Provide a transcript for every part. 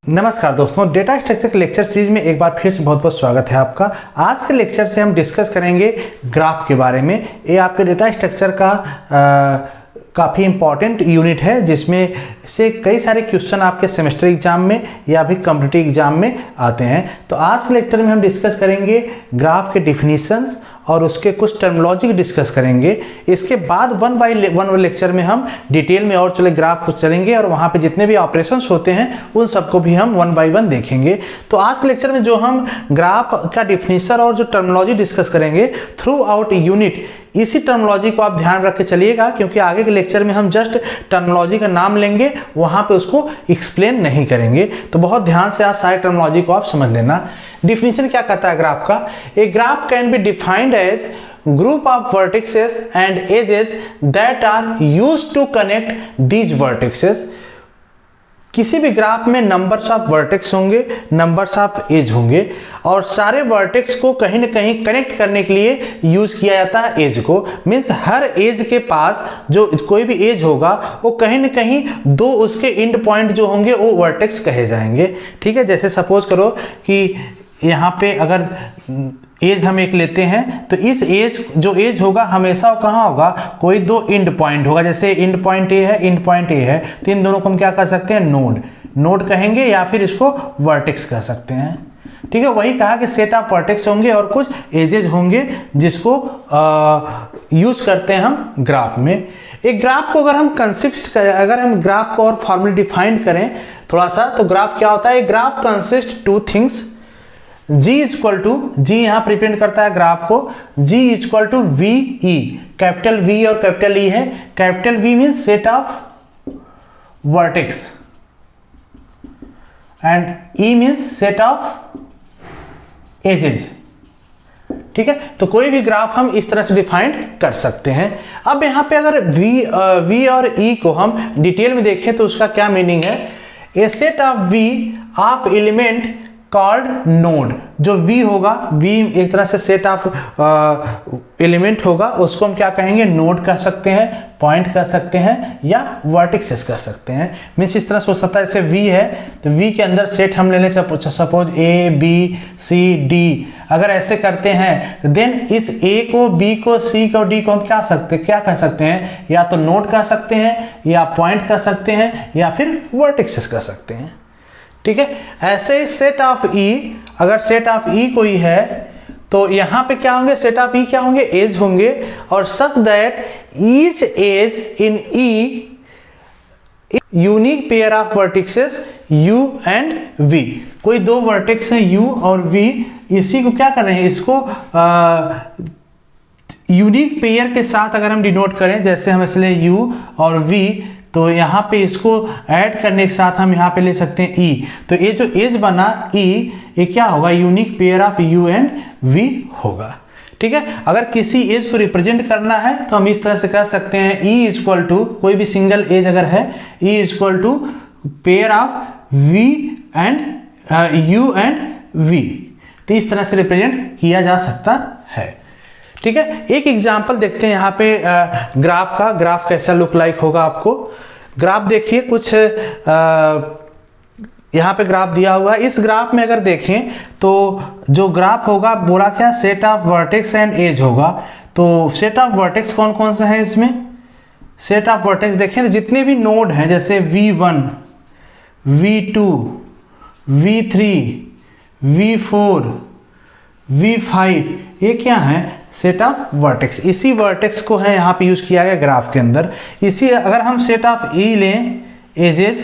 नमस्कार दोस्तों, data structure के लेक्चर सीरीज में एक बार फिर से बहुत बहुत स्वागत है आपका। आज के लेक्चर से हम डिस्कस करेंगे ग्राफ के बारे में। ये आपके डेटा स्ट्रक्चर का काफ़ी इंपॉर्टेंट यूनिट है, जिसमें से कई सारे क्वेश्चन आपके सेमेस्टर एग्जाम में या भी कॉम्पिटिटिव एग्जाम में आते हैं। तो आज के लेक्चर में हम डिस्कस करेंगे ग्राफ के डिफिनीशंस और उसके कुछ टर्मिनोलॉजी डिस्कस करेंगे। इसके बाद वन बाय वन लेक्चर में हम डिटेल में और ग्राफ को चलेंगे और वहाँ पे जितने भी ऑपरेशंस होते हैं उन सबको भी हम वन बाय वन देखेंगे। तो आज के लेक्चर में जो हम ग्राफ का डिफिनीशन और जो टर्मिनोलॉजी डिस्कस करेंगे थ्रू आउट यूनिट, इसी टर्मिनोलॉजी को आप ध्यान रख के चलिएगा, क्योंकि आगे के लेक्चर में हम जस्ट टर्मिनोलॉजी का नाम लेंगे, वहाँ पे उसको एक्सप्लेन नहीं करेंगे। तो बहुत ध्यान से आज सारी टर्मिनोलॉजी को आप समझ लेना। डिफिनीशन क्या कहता है ग्राफ का? A graph can be defined as group of vertices and edges that are used to connect these vertices। किसी भी ग्राफ में नंबर्स ऑफ वर्टेक्स होंगे, नंबर्स ऑफ एज होंगे, और सारे वर्टेक्स को कहीं ना कहीं कनेक्ट करने के लिए यूज किया जाता है एज को। मीन्स हर एज के पास जो कोई भी एज होगा वो कहीं ना कहीं दो उसके एंड पॉइंट जो होंगे वो वर्टेक्स कहे जाएंगे। ठीक है, जैसे सपोज करो कि यहाँ पे अगर एज हम एक लेते हैं, तो इस एज जो एज होगा हमेशा वो कहाँ होगा? कोई दो एंड पॉइंट होगा। जैसे एंड पॉइंट ए है, एंड पॉइंट ए है, तो इन दोनों को हम क्या कर सकते हैं? नोड कहेंगे, या फिर इसको वर्टेक्स कह सकते हैं। ठीक है, वही कहा कि सेट ऑफ वर्टेक्स होंगे और कुछ एजेज होंगे जिसको यूज करते हैं हम ग्राफ में। एक ग्राफ को अगर हम ग्राफ को और फॉर्मली डिफाइंड करें थोड़ा सा, तो ग्राफ क्या होता है? Graph consist to things. G equal to, G यहाँ रिप्रेजेंट करता है ग्राफ को, G equal to V E. Capital V और कैपिटल E है। Capital V means set of vertex and E means set of edges. ठीक है, तो कोई भी ग्राफ हम इस तरह से डिफाइंड कर सकते हैं। अब यहाँ पे अगर V और E को हम डिटेल में देखें तो उसका क्या मीनिंग है? A set of V of element called node. जो V होगा, V एक तरह से सेट ऑफ एलिमेंट होगा, उसको हम क्या कहेंगे? नोड कह सकते हैं, पॉइंट कह सकते हैं, या वर्टिक्सेस कह सकते हैं। मीन्स इस तरह से हो सकता है, जैसे V है तो V के अंदर सेट हम ले लें, suppose A B C D। अगर ऐसे करते हैं तो देन इस A को, B को, C को, D को हम क्या कह सकते हैं? या तो नोड कह सकते हैं, या पॉइंट कह सकते हैं, या फिर वर्टिक्सेस कह सकते हैं। ठीक है, ऐसे सेट ऑफ E, अगर सेट ऑफ E कोई है तो यहां पे क्या होंगे? सेट ऑफ E क्या होंगे? एज होंगे। और such that each edge in E unique pair of vertices U and V। कोई दो वर्टेक्स हैं U और V, इसी को क्या कर रहे हैं? इसको यूनिक पेयर के साथ अगर हम डिनोट करें, जैसे हम इसलिए U और V, तो यहाँ पे इसको ऐड करने के साथ हम यहाँ पे ले सकते हैं E। तो ये जो एज बना E, ये क्या होगा? Unique pair of U and V होगा। ठीक है, अगर किसी एज को रिप्रेजेंट करना है तो हम इस तरह से कह सकते हैं E इक्वल टू, कोई भी सिंगल एज अगर है, E equal to pair of V and U and V। तो इस तरह से रिप्रेजेंट किया जा सकता है। ठीक है, एक एग्जांपल देखते हैं यहाँ पे ग्राफ का। ग्राफ कैसा लुक लाइक होगा आपको? ग्राफ देखिए, कुछ यहाँ पे ग्राफ दिया हुआ है। इस ग्राफ में अगर देखें तो जो ग्राफ होगा बोला क्या? Set of vertex and edge होगा। तो सेट ऑफ वर्टेक्स कौन कौन सा है इसमें? सेट ऑफ वर्टेक्स देखें, जितने भी नोड हैं, जैसे V1, V2, V3, V4, V5, ये क्या है? Set of vertex. इसी वर्टेक्स को है यहाँ पे यूज किया गया ग्राफ के अंदर। इसी अगर हम सेट ऑफ E लें, एजेज,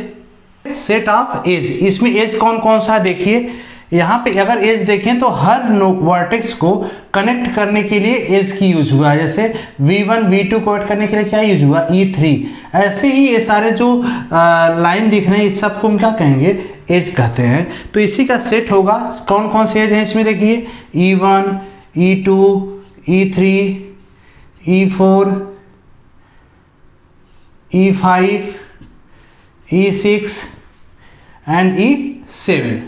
सेट ऑफ एज, इसमें एज कौन कौन सा है? देखिए यहाँ पे अगर एज देखें तो हर वर्टेक्स को कनेक्ट करने के लिए एज की यूज हुआ है। जैसे V1 V2 को कनेक्ट करने के लिए क्या यूज हुआ? E3। ऐसे ही ये सारे जो लाइन दिख रहे हैं इस सब को हम क्या कहेंगे? एज कहते हैं। तो इसी का सेट होगा। कौन कौन से एज है इसमें? देखिए E1, E2, E3, E4, E5, E6 and E7।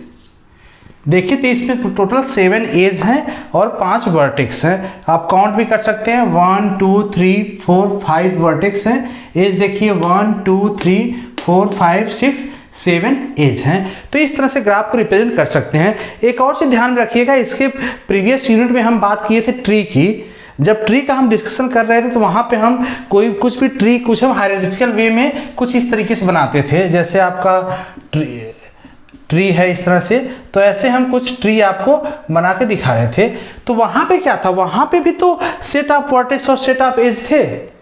देखिए तो इसमें टोटल 7 एज हैं और 5 वर्टेक्स हैं। आप काउंट भी कर सकते हैं, 1 2 3 4 5 वर्टेक्स हैं। एज देखिए 1 2 3 4 5 6 7 एज हैं। तो इस तरह से ग्राफ को रिप्रेजेंट कर सकते हैं। एक और चीज ध्यान में रखिएगा, इसके प्रीवियस यूनिट में हम बात किए थे ट्री की। जब ट्री का हम डिस्कशन कर रहे थे तो वहाँ पे हम कुछ भी ट्री कुछ हम हायरार्किकल वे में कुछ इस तरीके से बनाते थे, जैसे आपका ट्री है इस तरह से, तो ऐसे हम कुछ ट्री आपको बना के दिखा रहे थे। तो वहाँ पे क्या था, वहाँ पे भी तो सेट ऑफ वर्टेक्स और सेट ऑफ एज थे।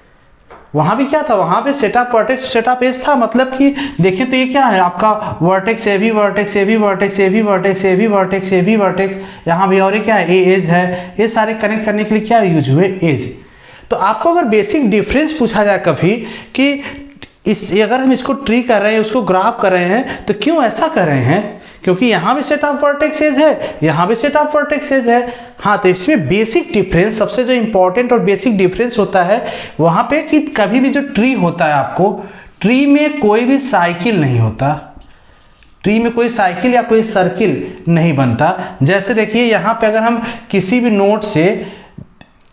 वहाँ भी क्या था, वहाँ पे set of vertex set of edge था। मतलब कि देखिए तो ये क्या है आपका वर्टेक्स ए भी वर्टेक्स ए भी वर्टेक्स ए भी वर्टेक्स ए भी वर्टेक्स ए भी वर्टेक्स, यहाँ भी और ये क्या है ए एज है। ये सारे कनेक्ट करने के लिए क्या यूज हुए, एज। तो आपको अगर बेसिक डिफरेंस पूछा जाए कभी कि अगर हम इसको ट्री कर रहे हैं, उसको ग्राफ कर रहे हैं, तो क्यों ऐसा कर रहे हैं, क्योंकि यहाँ भी सेट ऑफ वर्टेक्स एज है, यहाँ भी सेट ऑफ वर्टेक्स एज है। हाँ, तो इसमें बेसिक डिफरेंस, सबसे जो इंपॉर्टेंट और बेसिक डिफरेंस होता है वहाँ पे कि कभी भी जो ट्री होता है, आपको ट्री में कोई भी साइकिल नहीं होता, ट्री में कोई साइकिल या कोई सर्किल नहीं बनता। जैसे देखिए यहाँ पे अगर हम किसी भी नोड से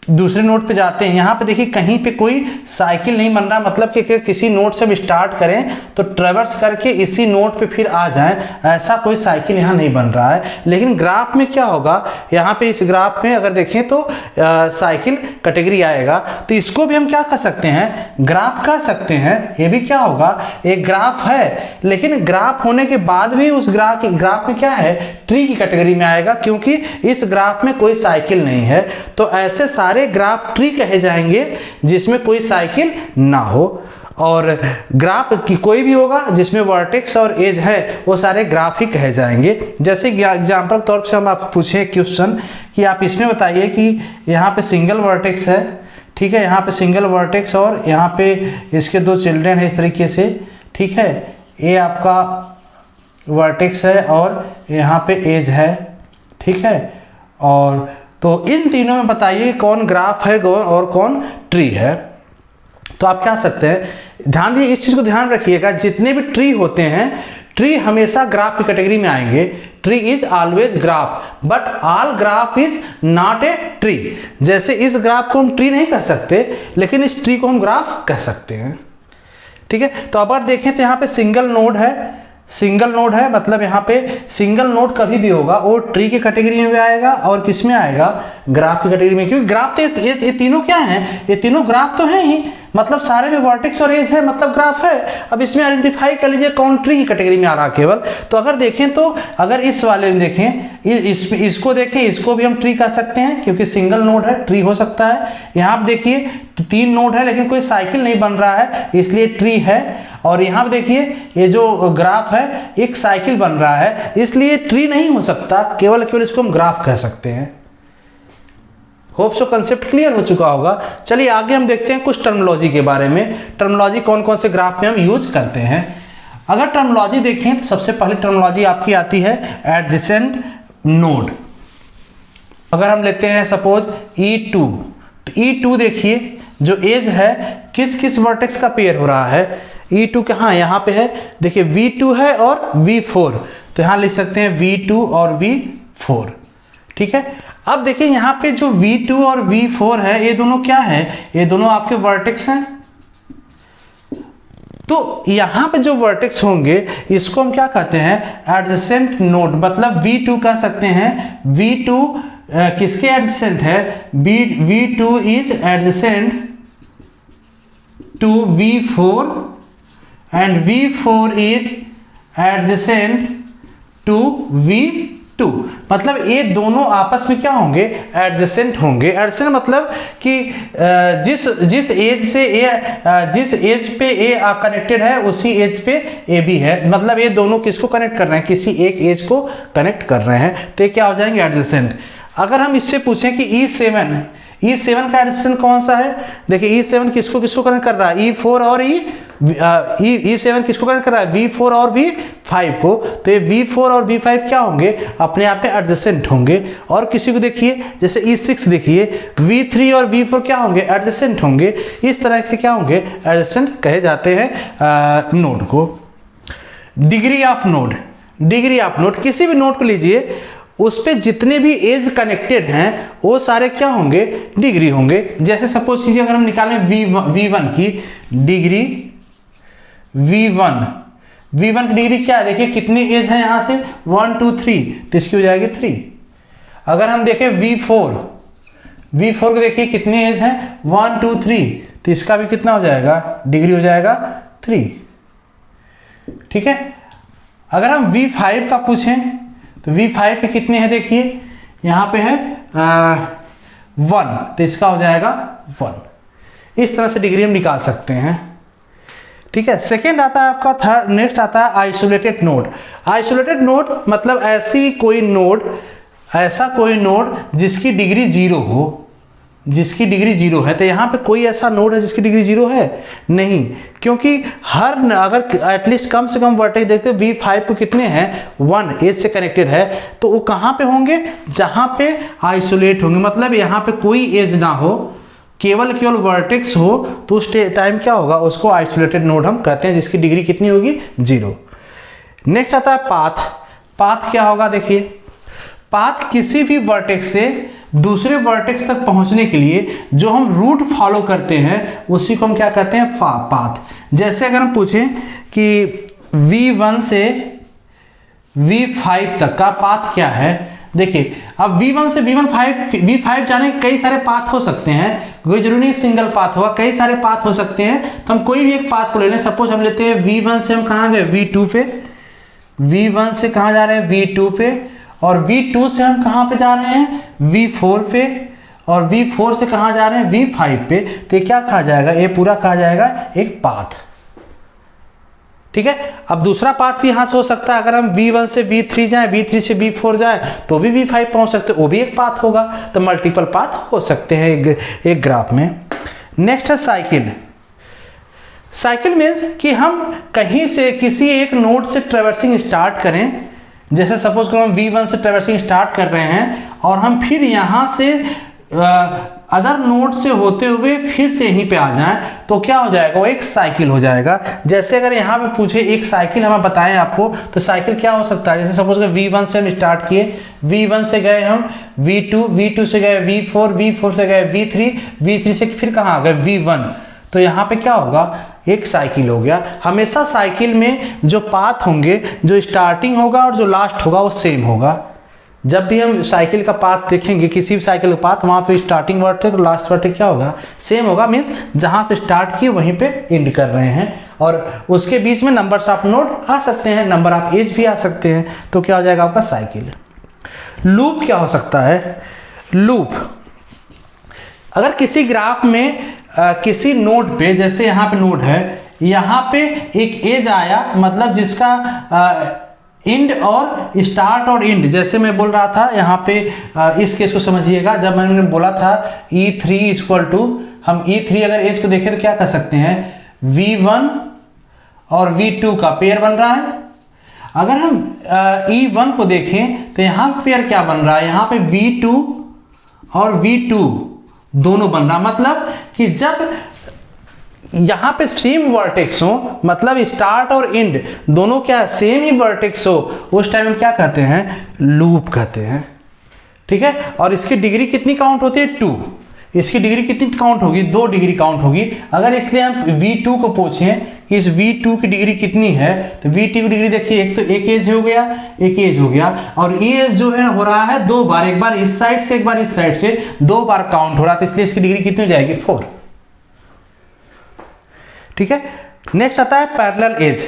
दूसरे नोड पे जाते हैं, यहाँ पे देखिए कहीं पे कोई साइकिल नहीं बन रहा, मतलब कि किसी नोड से हम स्टार्ट करें तो ट्रेवर्स करके इसी नोड पे फिर आ जाएं, ऐसा कोई साइकिल यहाँ नहीं बन रहा है। लेकिन ग्राफ में क्या होगा, यहाँ पे इस ग्राफ में अगर देखें तो साइकिल कैटेगरी आएगा। तो इसको भी हम क्या कर सकते हैं, ग्राफ कह सकते हैं। ये भी क्या होगा, एक ग्राफ है, लेकिन ग्राफ होने के बाद भी उस ग्राफ में क्या है, ट्री की कैटेगरी में आएगा, क्योंकि इस ग्राफ में कोई साइकिल नहीं है। तो ऐसे सारे ग्राफ ट्री कहे जाएंगे जिसमें कोई साइकिल ना हो। और ग्राफ की कोई भी होगा जिसमें वर्टेक्स और एज है, वो सारे ग्राफ ही कहे जाएंगे। जैसे एग्जांपल तौर से हम आप पूछे क्वेश्चन कि आप इसमें बताइए कि यहाँ पे सिंगल वर्टेक्स है, ठीक है, यहाँ पे सिंगल वर्टेक्स और यहाँ पे इसके दो चिल्ड्रन है इस तरीके से, ठीक है, ये आपका वर्टेक्स है और यहाँ पे एज है, ठीक है। और तो इन तीनों में बताइए कौन ग्राफ है और कौन ट्री है। तो आप क्या सकते हैं, ध्यान दीजिए, इस चीज को ध्यान रखिएगा, जितने भी ट्री होते हैं, ट्री हमेशा ग्राफ की कैटेगरी में आएंगे। Tree is always graph, but all graph is not a tree. जैसे इस ग्राफ को हम ट्री नहीं कह सकते, लेकिन इस ट्री को हम ग्राफ कह सकते हैं, ठीक है। तो अब देखें तो यहाँ पे सिंगल नोड है, सिंगल नोड है, मतलब यहाँ पे सिंगल नोड कभी भी होगा वो ट्री की कैटेगरी में भी आएगा और किस में आएगा, ग्राफ की कैटेगरी में। क्योंकि ग्राफ तो ये तीनों क्या हैं, ये तीनों ग्राफ तो हैं ही, मतलब सारे में वर्टेक्स और एज है, मतलब ग्राफ है। अब इसमें आइडेंटिफाई कर लीजिए कौन ट्री की कैटेगरी में आ रहा केवल। तो अगर देखें तो अगर इस वाले में देखें, इसको देखें, इसको भी हम ट्री कह सकते हैं क्योंकि सिंगल नोड है, ट्री हो सकता है। यहाँ पे देखिए 3 नोड है लेकिन कोई साइकिल नहीं बन रहा है, इसलिए ट्री है। और यहाँ पे देखिए ये जो ग्राफ है एक साइकिल बन रहा है, इसलिए ट्री नहीं हो सकता, केवल इसको हम ग्राफ कह सकते हैं। होप सो कंसेप्ट क्लियर हो चुका होगा। चलिए आगे हम देखते हैं कुछ टर्मिनोलॉजी के बारे में। टर्मिनोलॉजी कौन कौन से ग्राफ में हम यूज करते हैं। अगर टर्मिनोलॉजी देखें तो सबसे पहले टर्मिनोलॉजी आपकी आती है एडजेसेंट नोड। अगर हम लेते हैं सपोज E2, तो E2 देखिए जो एज है किस किस वर्टेक्स का पेयर हो रहा है। E2 कहाँ, यहाँ पे है, देखिए V2 है और V4, तो यहाँ लिख सकते हैं V2 और V4, ठीक है। अब देखिए यहाँ पे जो V2 और V4 है, ये दोनों क्या है, ये दोनों आपके वर्टेक्स हैं। तो यहाँ पे जो वर्टेक्स होंगे इसको हम क्या कहते हैं, एडजेसेंट नोड, मतलब V2 कह सकते हैं। V2 किसके एडजेसेंट है, V2 is adjacent to V4 and V4 is adjacent to V2, मतलब ये दोनों आपस में क्या होंगे, एडजेसेंट होंगे। एडजेसेंट मतलब कि जिस एज से जिस एज पे ए कनेक्टेड है उसी एज पे ए भी है, मतलब ये दोनों किसको कनेक्ट कर रहे हैं, किसी एक एज को कनेक्ट कर रहे हैं, तो ये क्या हो जाएंगे, एडजेसेंट। अगर हम इससे पूछें कि E7 का एडजेसेंट कौन सा है, देखिए E7 किसको किसको कनेक्ट कर रहा है, E4 और E7 किसको कनेक्ट कर रहा है, V4 और V5 को। तो ये V4 और V5 क्या होंगे, अपने आप में एडजेसेंट होंगे। और किसी को देखिए जैसे E6 देखिए, V3 और V4 क्या होंगे, एडजेसेंट होंगे। इस तरह से क्या होंगे, एडजेसेंट कहे जाते हैं नोड को। डिग्री ऑफ नोड, किसी भी नोड को लीजिए, उस पे जितने भी एज कनेक्टेड हैं वो सारे क्या होंगे, डिग्री होंगे। जैसे सपोज कीजिए अगर हम निकालें V1 की डिग्री, V1 V1 की डिग्री क्या है, देखिए कितनी एज है यहाँ से 1 2 3, तो इसकी हो जाएगी 3। अगर हम देखें V4 को देखिए कितनी एज है 1 2 3, तो इसका भी कितना हो जाएगा, डिग्री हो जाएगा 3। ठीक है। अगर हम V5 का पूछें तो V5 के कितने हैं, देखिए यहाँ पे है 1, तो इसका हो जाएगा 1। इस तरह से डिग्री हम निकाल सकते हैं। ठीक है। सेकेंड आता है आपका नेक्स्ट आता है आइसोलेटेड नोड। आइसोलेटेड नोड मतलब ऐसा कोई नोड जिसकी डिग्री 0 हो, जिसकी डिग्री 0 है। तो यहाँ पे कोई ऐसा नोड है जिसकी डिग्री 0 है नहीं, क्योंकि अगर एटलीस्ट कम से कम वर्टेक्स देखते हो V5 को कितने हैं 1 एज से कनेक्टेड है, तो वो कहाँ पे होंगे, जहाँ पे आइसोलेट होंगे, मतलब यहाँ पे कोई एज ना हो, केवल वर्टेक्स हो, तो उस टाइम क्या होगा, उसको आइसोलेटेड नोड हम कहते हैं, जिसकी डिग्री कितनी होगी 0। नेक्स्ट आता है पाथ। पाथ क्या होगा, देखिए पाथ किसी भी वर्टेक्स से दूसरे वर्टेक्स तक पहुंचने के लिए जो हम रूट फॉलो करते हैं उसी को हम क्या कहते हैं, पाथ। जैसे अगर हम पूछें कि V1 से V5 तक का पाथ क्या है, देखिए अब V1 से V5 जाने के कई सारे पाथ हो सकते हैं, कोई जरूरी नहीं सिंगल पाथ होगा, कई सारे पाथ हो सकते हैं। तो हम कोई भी एक पाथ को ले लें। सपोज हम लेते हैं V1 से हम कहाँ गए, V2 पे, V1 से कहाँ जा रहे हैं, V2 पे, और V2 से हम कहाँ पे जा रहे हैं, V4 पे, और V4 से कहाँ जा रहे हैं, V5 पे। तो ये क्या कहा जाएगा, ये पूरा कहा जाएगा एक पाथ। ठीक है। अब दूसरा पाथ भी यहाँ से हो सकता है, अगर हम V1 से V3 जाएं, V3 से V4 जाएं, तो भी V5 पहुंच सकते हैं, वो भी एक पाथ होगा। तो मल्टीपल पाथ हो सकते हैं एक ग्राफ में। नेक्स्ट है साइकिल। साइकिल मीन्स कि हम कहीं से किसी एक नोड से ट्रैवर्सिंग स्टार्ट करें। जैसे सपोज करो हम V1 से ट्रैवर्सिंग स्टार्ट कर रहे हैं और हम फिर यहाँ से अदर नोड से होते हुए फिर से यहीं पे आ जाएं, तो क्या हो जाएगा, वो एक साइकिल हो जाएगा। जैसे अगर यहाँ पे पूछे एक साइकिल हमें बताएं आपको, तो साइकिल क्या हो सकता है, जैसे सपोज करो V1 से हम स्टार्ट किए, V1 से गए हम V2, V2 से गए V4, V4 से गए V3, V3 से फिर कहाँ आ गए V1, तो यहाँ पे क्या होगा, एक साइकिल हो गया। हमेशा साइकिल में जो पाथ होंगे, जो स्टार्टिंग होगा और जो लास्ट होगा वो सेम होगा। जब भी हम साइकिल का पाथ देखेंगे, किसी भी साइकिल का पाथ, वहाँ पे स्टार्टिंग वर्टेक्स और लास्ट वर्टेक्स क्या होगा, सेम होगा। मीन्स जहाँ से स्टार्ट किए वहीं पे एंड कर रहे हैं, और उसके बीच में नंबर्स ऑफ नोड आ सकते हैं, नंबर ऑफ एज भी आ सकते हैं। तो क्या हो जाएगा आपका साइकिल। लूप क्या हो सकता है, लूप अगर किसी ग्राफ में किसी नोड पे, जैसे यहाँ पे नोड है, यहाँ पे एक एज आया, मतलब जिसका इंड और स्टार्ट और इंड, जैसे मैं बोल रहा था यहाँ पे इस केस को समझिएगा। जब मैंने बोला था E3 इक्वल टू, हम E3 अगर एज को देखें तो क्या कर सकते हैं, V1 और V2 का पेयर बन रहा है। अगर हम E1 को देखें तो यहाँ पे पेयर क्या बन रहा है, यहाँ पे V2 और V2 दोनों बन रहा, मतलब कि जब यहाँ पे सेम वर्टेक्स हो, मतलब स्टार्ट और एंड दोनों क्या सेम ही वर्टेक्स हो, उस टाइम हम क्या कहते हैं, लूप कहते हैं। ठीक है। और इसकी डिग्री कितनी काउंट होती है, 2। इसकी डिग्री कितनी काउंट होगी, 2 डिग्री काउंट होगी। अगर इसलिए हम V2 को पूछें कि इस V2 की डिग्री कितनी है, तो V2 की डिग्री देखिए, एक तो एक एज हो गया, एक एज हो गया, और ये एज जो है हो रहा है 2 बार, एक बार इस साइड से एक बार इस साइड से, 2 बार काउंट हो रहा है, तो इसलिए इसकी डिग्री कितनी हो जाएगी, 4। ठीक है। नेक्स्ट आता है पैरेलल एज।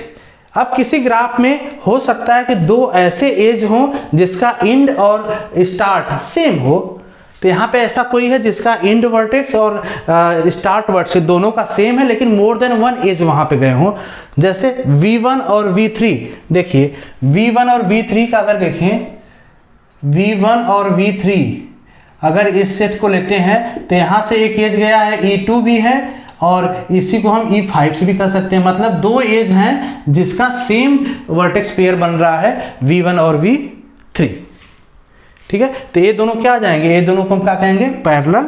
अब किसी ग्राफ में हो सकता है कि 2 ऐसे एज हों जिसका एंड और स्टार्ट सेम हो, तो यहाँ पे ऐसा कोई है जिसका एंड वर्टेक्स और स्टार्ट वर्टेक्स दोनों का सेम है, लेकिन मोर देन 1 एज वहाँ पे गए हों। जैसे V1 और V3, देखिए V1 और V3 का अगर देखें, V1 और V3 अगर इस सेट को लेते हैं तो यहाँ से एक एज गया है, E2 भी है, और इसी को हम E5 से भी कर सकते हैं। मतलब 2 एज हैं जिसका सेम वर्टेक्स पेयर बन रहा है, V1 और V3। ठीक है। तो ये दोनों क्या आ जाएंगे, ये दोनों को हम क्या कहेंगे, पैरेलल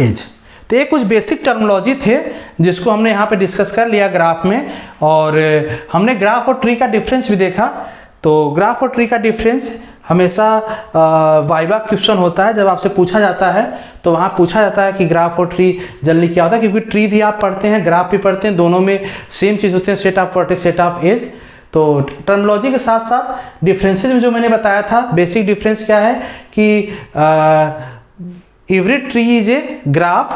एज। तो ये कुछ बेसिक टर्मिनोलॉजी थे जिसको हमने यहाँ पे डिस्कस कर लिया ग्राफ में, और हमने ग्राफ और ट्री का डिफरेंस भी देखा। तो ग्राफ और ट्री का डिफरेंस हमेशा वाइवा क्वेश्चन होता है, जब आपसे पूछा जाता है तो वहाँ पूछा जाता है कि ग्राफ और ट्री जनरली क्या होता है, क्योंकि ट्री भी आप पढ़ते हैं, ग्राफ भी पढ़ते हैं, दोनों में सेम चीज़ होती है, set of vertex, set of edge. तो टर्मिनोलॉजी के साथ साथ डिफरेंसेस में जो मैंने बताया था, बेसिक डिफरेंस क्या है कि every tree is a graph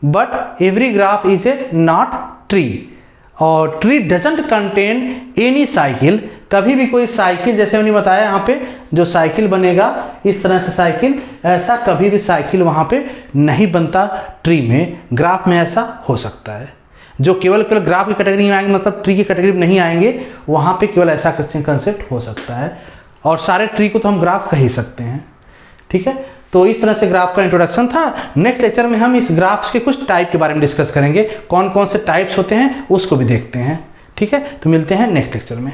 but every graph is a not tree, और tree doesn't contain any cycle, कभी भी कोई साइकिल, जैसे मैंने बताया यहाँ पे जो साइकिल बनेगा इस तरह से साइकिल, ऐसा कभी भी साइकिल वहाँ पे नहीं बनता ट्री में। ग्राफ में ऐसा हो सकता है, जो केवल ग्राफ की कैटेगरी में आएंगे, मतलब ट्री की कैटेगरी में नहीं आएंगे, वहाँ पे केवल ऐसा कंसेप्ट हो सकता है, और सारे ट्री को तो हम ग्राफ कह ही सकते हैं। ठीक है, तो इस तरह से ग्राफ का इंट्रोडक्शन था। नेक्स्ट लेक्चर में हम इस ग्राफ्स के कुछ टाइप के बारे में डिस्कस करेंगे, कौन कौन से टाइप्स होते हैं उसको भी देखते हैं। ठीक है, तो मिलते हैं नेक्स्ट लेक्चर में।